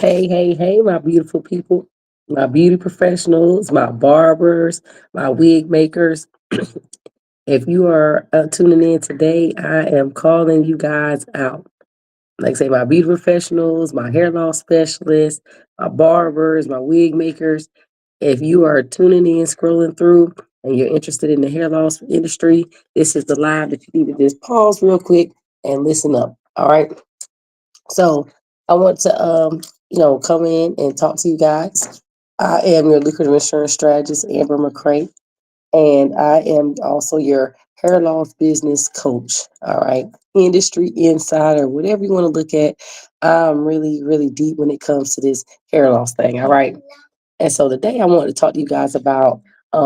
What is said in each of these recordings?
Hey, my beautiful people, my beauty professionals, my barbers, my wig makers. If you are tuning in today, I am calling you guys out. Like I say, my beauty professionals, my hair loss specialists, my barbers, my wig makers. If you are tuning in, scrolling through, and you're interested in the hair loss industry, this is the live that you need to just pause real quick and listen up. All right. So I want to come in and talk to you guys. I am your lucrative insurance strategist, Amber McCray, and I am also your hair loss business coach. All right. Industry insider, whatever you want to look at. I'm really, really deep when it comes to this hair loss thing. All right. And so today I want to talk to you guys about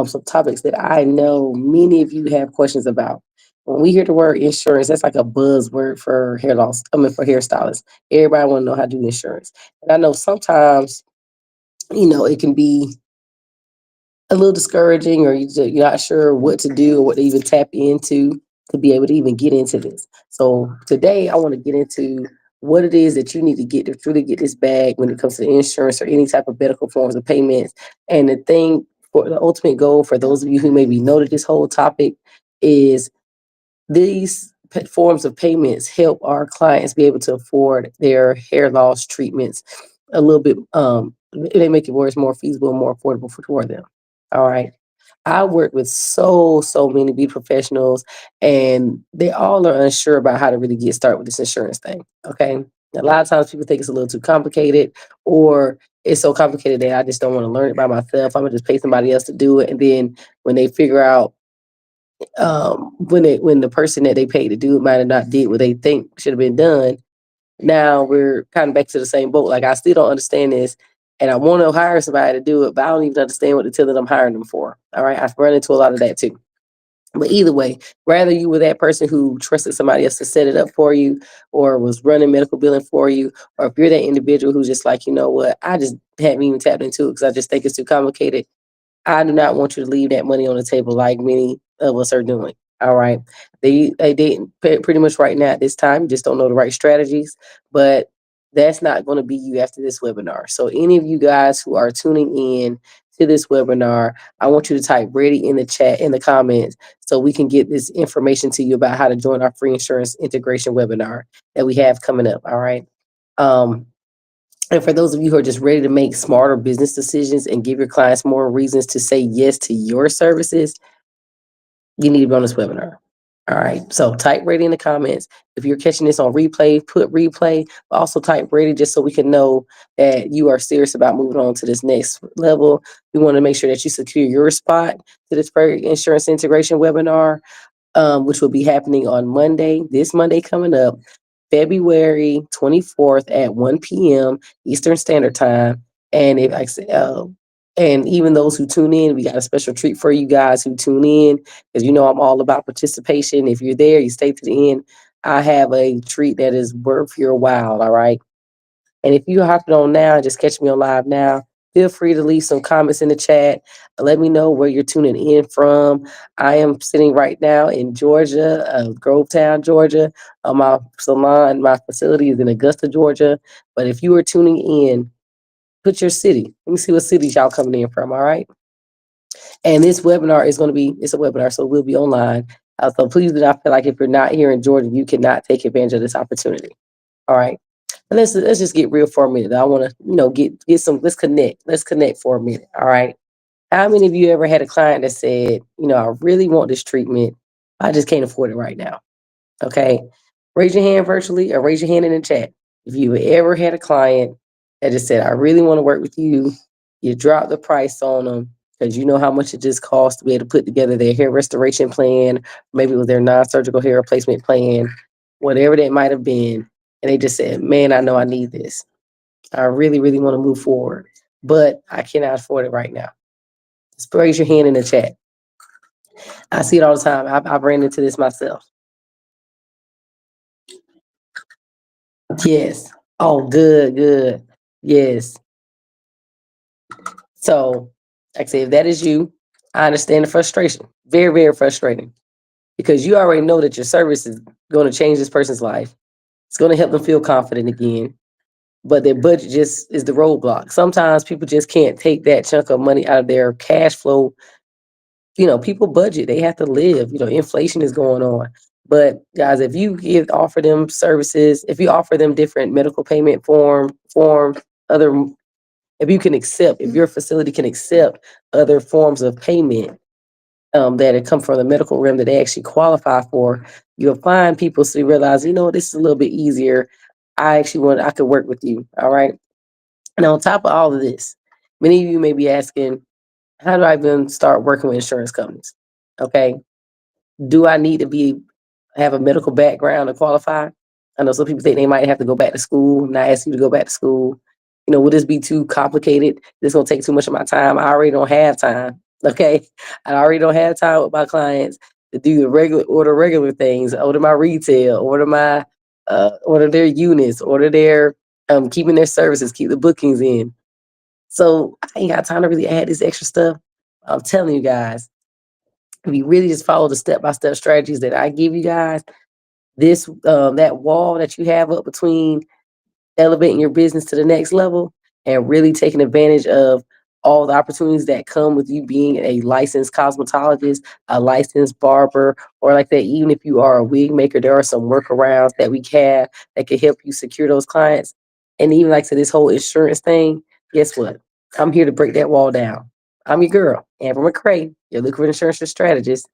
some topics that I know many of you have questions about. When we hear the word insurance, that's like a buzzword for hair loss. I mean, for hairstylists, everybody want to know how to do insurance. And I know sometimes, it can be a little discouraging, or you're not sure what to do or what to even tap into to be able to even get into this. So today I want to get into what it is that you need to get to truly get this bag when it comes to insurance or any type of medical forms of payments. And the thing for the ultimate goal for those of you who maybe know that this whole topic is these forms of payments help our clients be able to afford their hair loss treatments a little bit. They make it where it's more feasible and more affordable for them. All right. I work with so many beauty professionals, and they all are unsure about how to really get started with this insurance thing. Okay. A lot of times people think it's a little too complicated, or it's so complicated that I just don't want to learn it by myself. I'm gonna just pay somebody else to do it. And then when they figure out when the person that they paid to do it might have not did what they think should have been done, now we're kind of back to the same boat. Like, I still don't understand this, and I want to hire somebody to do it, but I don't even understand what the till that I'm hiring them for. All right, I've run into a lot of that too. But either way, rather you were that person who trusted somebody else to set it up for you, or was running medical billing for you, or if you're that individual who's just like, you know what, I just haven't even tapped into it because I just think it's too complicated. I do not want you to leave that money on the table like many of us are doing. All right. They pretty much right now at this time just don't know the right strategies, but that's not going to be you after this webinar. So any of you guys who are tuning in to this webinar, I want you to type ready in the chat in the comments so we can get this information to you about how to join our free insurance integration webinar that we have coming up. All right. Um, and for those of you who are just ready to make smarter business decisions and give your clients more reasons to say yes to your services, you need to be on this webinar. All right. So type ready in the comments. If you're catching this on replay, put replay, but also type ready just so we can know that you are serious about moving on to this next level. We want to make sure that you secure your spot to this insurance integration webinar, which will be happening on Monday, this Monday coming up, February 24th at 1 p.m. Eastern Standard Time. And if I say, and even those who tune in, we got a special treat for you guys who tune in, because you know I'm all about participation. If you're there, you stay to the end. I have a treat that is worth your while. All right. And if you hopping on now, just catch me on live now. Feel free to leave some comments in the chat. Let me know where you're tuning in from. I am sitting right now in Georgia, Grovetown, Georgia. My salon, my facility is in Augusta, Georgia. But if you are tuning in, put your city. Let me see what cities y'all coming in from. All right. And this webinar is going to be, it's a webinar, so we'll be online. So please do not feel like if you're not here in Georgia, you cannot take advantage of this opportunity. All right. And let's just get real for a minute. I want to, get some, let's connect. Let's connect for a minute. All right. How many of you ever had a client that said, I really want this treatment. I just can't afford it right now. Okay. Raise your hand virtually or raise your hand in the chat. If you ever had a client that just said, I really want to work with you, you drop the price on them because you know how much it just costs to be able to put together their hair restoration plan, maybe it was their non-surgical hair replacement plan, whatever that might have been. And they just said, man, I know I need this. I really, really want to move forward, but I cannot afford it right now. Just raise your hand in the chat. I see it all the time. I've ran into this myself. Yes. Oh, good. Yes. So, like I say, if that is you, I understand the frustration. Very, very frustrating, because you already know that your service is going to change this person's life. It's going to help them feel confident again. but their budget just is the roadblock. Sometimes people just can't take that chunk of money out of their cash flow. People budget, they have to live, inflation is going on. But guys, if you offer them services, if you offer them different medical payment forms, other, if you can accept, if your facility can accept other forms of payment, that it come from the medical realm that they actually qualify for, you'll find people so you realize, this is a little bit easier. I could work with you. All right. And on top of all of this, many of you may be asking, how do I even start working with insurance companies? Okay. Do I need to have a medical background to qualify? I know some people think they might have to go back to school. And I ask you to go back to school. Would this be too complicated? This gonna take too much of my time. I already don't have time. Okay. I already don't have time with my clients to do the regular things, order my retail, order their units, order their keeping their services, keep the bookings in. So I ain't got time to really add this extra stuff. I'm telling you guys, if you really just follow the step-by-step strategies that I give you guys, this that wall that you have up between elevating your business to the next level and really taking advantage of all the opportunities that come with you being a licensed cosmetologist, a licensed barber, or like that, even if you are a wig maker, there are some workarounds that we have that can help you secure those clients. And even like to this whole insurance thing, guess what? I'm here to break that wall down. I'm your girl, Amber McCray, your liquid insurance strategist.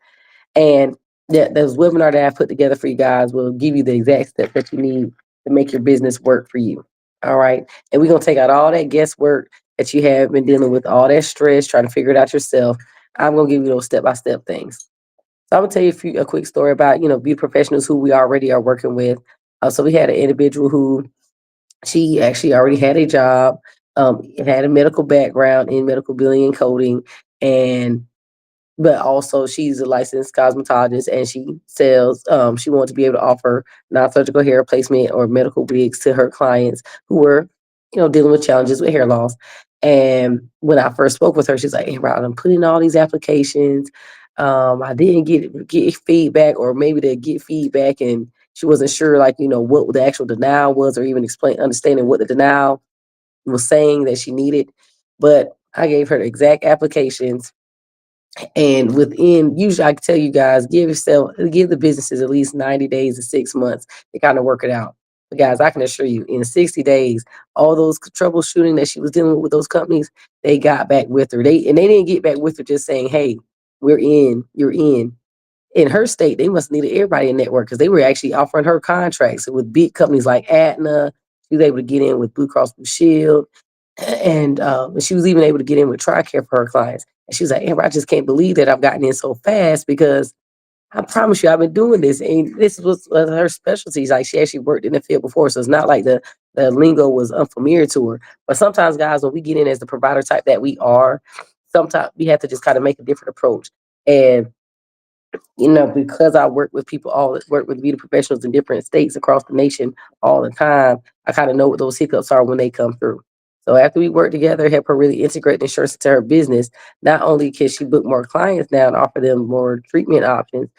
And those webinar that I put together for you guys will give you the exact steps that you need to make your business work for you. All right. And we're going to take out all that guesswork that you have been dealing with, all that stress, trying to figure it out yourself. I'm going to give you those step-by-step things. So I'm going to tell you a quick story about, beauty professionals who we already are working with. So we had an individual who, she actually already had a job, had a medical background in medical billing and coding, and but also she's a licensed cosmetologist and she wanted to be able to offer non-surgical hair replacement or medical wigs to her clients who were, dealing with challenges with hair loss. And when I first spoke with her, she's like, hey, Rod, I'm putting in all these applications. I didn't get feedback, or maybe to get feedback, and she wasn't sure, like, what the actual denial was, or even understanding what the denial was saying that she needed. But I gave her the exact applications, and usually I can tell you guys, give the businesses at least 90 days to 6 months to kind of work it out. But guys, I can assure you, in 60 days, all those troubleshooting that she was dealing with those companies, they got back with her. They didn't get back with her just saying, hey, we're in, you're in. In her state, they must need everybody in network, because they were actually offering her contracts with big companies like Aetna. She was able to get in with Blue Cross Blue Shield, and she was even able to get in with TRICARE for her clients. And she was like, Amber, I just can't believe that I've gotten in so fast, because I promise you, I've been doing this. And this was her specialty. Like, she actually worked in the field before. So it's not like the lingo was unfamiliar to her. But sometimes, guys, when we get in as the provider type that we are, sometimes we have to just kind of make a different approach. And because I work with beauty professionals in different states across the nation all the time, I kind of know what those hiccups are when they come through. So after we work together, help her really integrate the insurance into her business, not only can she book more clients now and offer them more treatment options,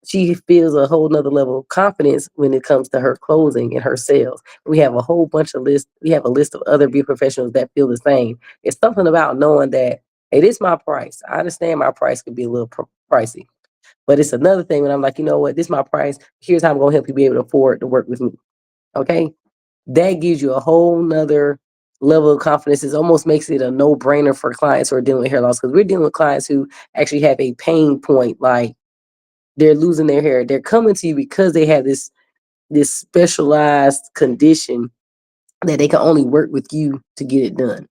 she feels a whole nother level of confidence when it comes to her closing and her sales. We have a whole bunch of lists. We have a list of other beauty professionals that feel the same. It's something about knowing that, hey, this is my price. I understand my price could be a little pricey. But it's another thing when I'm like, you know what, this is my price. Here's how I'm gonna help you be able to afford to work with me. Okay. That gives you a whole nother level of confidence. It almost makes it a no-brainer for clients who are dealing with hair loss, because we're dealing with clients who actually have a pain point, like they're losing their hair. They're coming to you because they have this specialized condition that they can only work with you to get it done.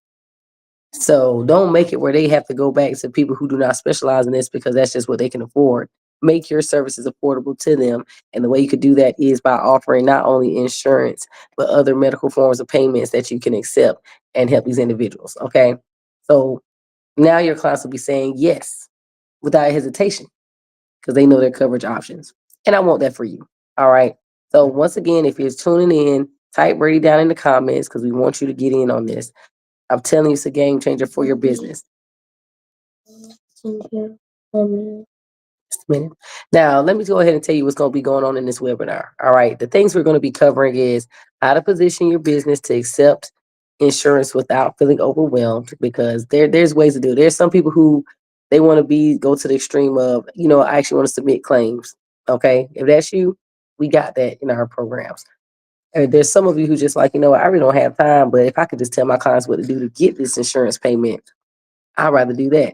So don't make it where they have to go back to people who do not specialize in this, because that's just what they can afford. Make your services affordable to them. And the way you could do that is by offering not only insurance, but other medical forms of payments that you can accept and help these individuals. Okay. So now your clients will be saying yes without hesitation, because they know their coverage options. And I want that for you. All right. So once again, if you're tuning in, type Brady down in the comments, because we want you to get in on this. I'm telling you, it's a game changer for your business. Just a minute. Now, let me go ahead and tell you what's going to be going on in this webinar. All right. The things we're going to be covering is how to position your business to accept insurance without feeling overwhelmed, because there's ways to do it. There's some people who they want to go to the extreme of, I actually want to submit claims. Okay. If that's you, we got that in our programs. And there's some of you who just like, I really don't have time, but if I could just tell my clients what to do to get this insurance payment, I'd rather do that.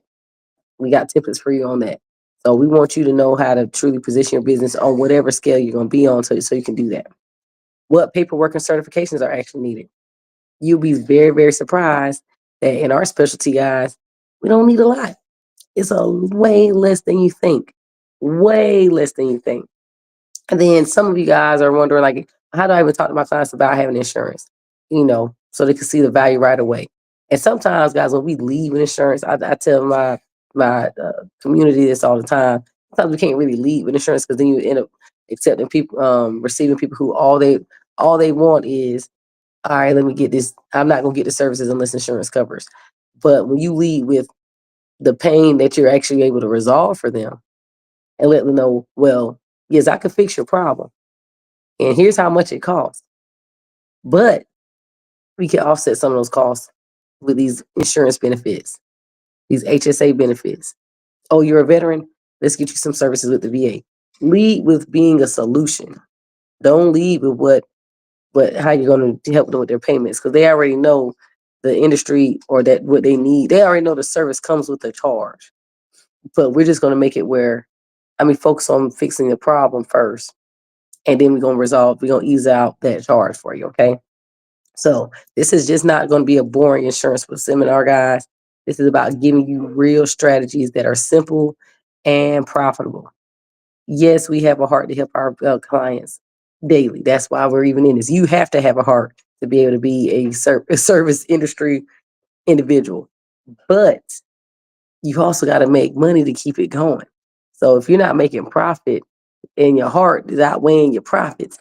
We got templates for you on that. So we want you to know how to truly position your business on whatever scale you're going to be on, so you can do that. What paperwork and certifications are actually needed? You'll be very, very surprised that in our specialty, guys, we don't need a lot. It's a way less than you think. Way less than you think. And then some of you guys are wondering, like, how do I even talk to my clients about having insurance? So they can see the value right away. And sometimes, guys, when we leave with insurance, I tell my community this all the time. Sometimes we can't really lead with insurance, because then you end up accepting people, receiving people who all they want is, all right, let me get this. I'm not gonna get the services unless insurance covers. But when you lead with the pain that you're actually able to resolve for them, and let them know, well, yes, I can fix your problem, and here's how much it costs. But we can offset some of those costs with these insurance benefits, these HSA benefits. Oh, you're a veteran? Let's get you some services with the VA. Lead with being a solution. Don't lead with how you're going to help them with their payments, because they already know the industry, or that what they need. They already know the service comes with a charge. But we're just going to make it where, focus on fixing the problem first, and then we're going to ease out that charge for you. Okay. So this is just not going to be a boring insurance seminar, guys. This is about giving you real strategies that are simple and profitable. Yes, we have a heart to help our clients daily. That's why we're even in this. You have to have a heart to be able to be a service industry individual, but you also got to make money to keep it going. So if you're not making profit and your heart is outweighing your profits,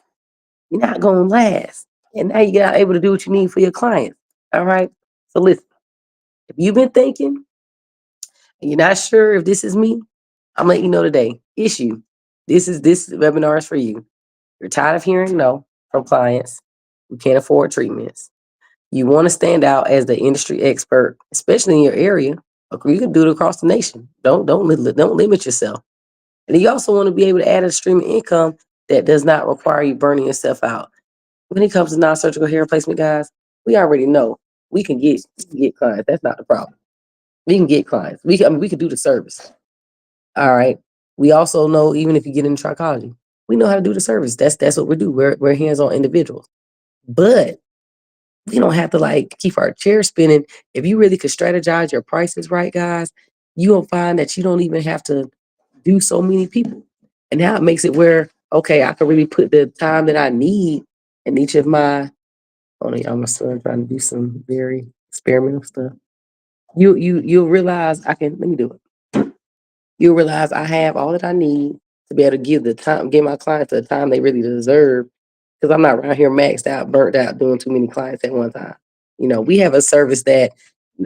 you're not going to last. And now you're not able to do what you need for your clients. All right. So listen, if you've been thinking and you're not sure if this is me, I'm letting you know today. Issue. This webinar is for you. You're tired of hearing no from clients who can't afford treatments. You want to stand out as the industry expert, especially in your area. Okay, you can do it across the nation. Don't limit yourself. And you also want to be able to add a stream of income that does not require you burning yourself out. When it comes to non-surgical hair replacement, guys, we already know we can get clients. That's not the problem. We can get clients. We can do the service. All right. We also know, even if you get into trichology, we know how to do the service. That's what we do. We're hands-on individuals. But we don't have to keep our chair spinning. If you really could strategize your prices right, guys, you will find that you don't even have to do so many people. And now it makes it where, okay, I can really put the time that I need in each of my, I'm still trying to do some very experimental stuff. You'll realize let me do it. You'll realize I have all that I need to be able to give my clients the time they really deserve, because I'm not around here maxed out, burnt out, doing too many clients at one time. We have a service that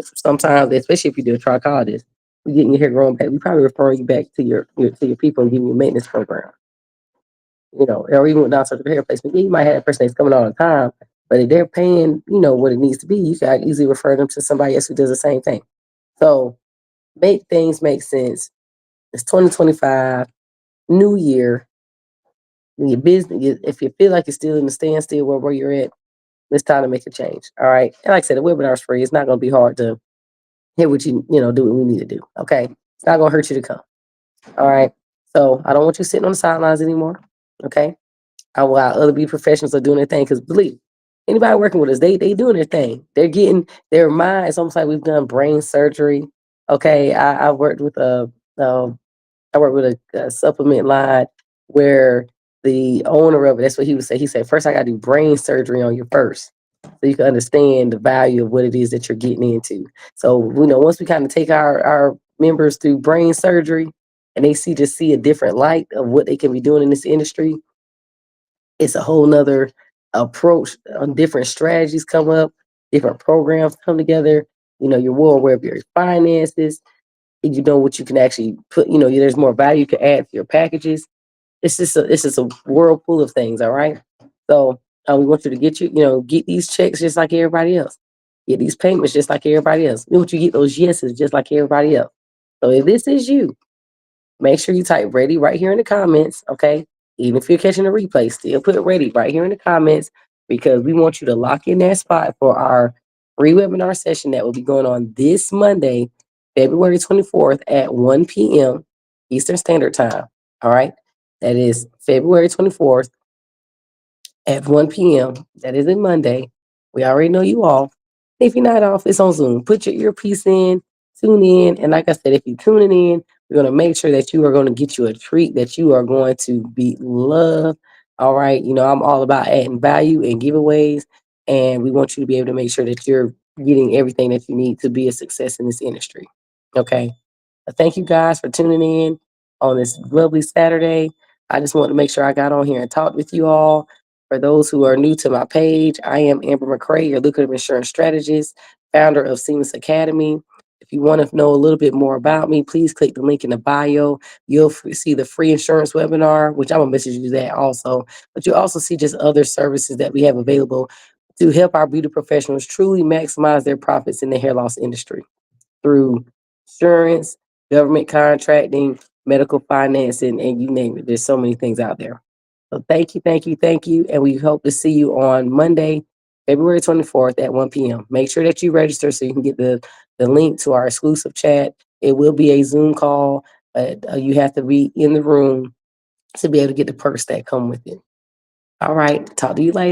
sometimes, especially if you do a trichologist, we getting your hair growing back. We probably refer you back to your people and giving you a maintenance program. Or even with non-surgical hair replacement, you might have a person that's coming all the time, but if they're paying, what it needs to be, you can easily refer them to somebody else who does the same thing. So make things make sense. It's 2025, new year. Your business, if you feel like you're still in the standstill where you're at, it's time to make a change. All right. And like I said, the webinar's free. It's not going to be hard to hit what do what we need to do. Okay. It's not going to hurt you to come. All right. So I don't want you sitting on the sidelines anymore. Okay. I allow other be professionals are doing their thing, because believe me, anybody working with us, they doing their thing. They're getting their mind. It's almost like we've done brain surgery. Okay. I worked with a supplement line where the owner of it, that's what he would say. He said, first I got to do brain surgery on you first, so you can understand the value of what it is that you're getting into. So, once we kind of take our members through brain surgery, and they see a different light of what they can be doing in this industry, it's a whole nother approach. On different strategies come up, different programs come together. You're more aware of your finances. You know what you can actually put. There's more value you can add to your packages. It's just a world full of things. All right. So we want you to get these checks just like everybody else. get these payments just like everybody else. You want you get those yeses just like everybody else. So if this is you, make sure you type ready right here in the comments, okay? Even if you're catching the replay, still put ready right here in the comments because we want you to lock in that spot for our free webinar session that will be going on this Monday, February 24th at 1 p.m. Eastern Standard Time. All right. That is February 24th at 1 p.m. That is a Monday. We already know you off. If you're not off, it's on Zoom. Put your earpiece in, tune in. And like I said, if you're tuning in, we're going to make sure that you are going to get you a treat that you are going to be loved. All right. You know, I'm all about adding value and giveaways. And we want you to be able to make sure that you're getting everything that you need to be a success in this industry. Okay. Thank you guys for tuning in on this lovely Saturday. I just want to make sure I got on here and talked with you all. For those who are new to my page, I am Amber McCray, your lucrative insurance strategist, founder of Seamless Academy. If you want to know a little bit more about me, please click the link in the bio. You'll see the free insurance webinar, which I'm going to message you that also. But you'll also see just other services that we have available to help our beauty professionals truly maximize their profits in the hair loss industry through insurance, government contracting, medical financing, and you name it. There's so many things out there. So thank you, thank you, thank you. And we hope to see you on Monday, February 24th at 1 p.m. Make sure that you register so you can get the link to our exclusive chat. It will be a Zoom call, but you have to be in the room to be able to get the perks that come with it. All right. Talk to you later.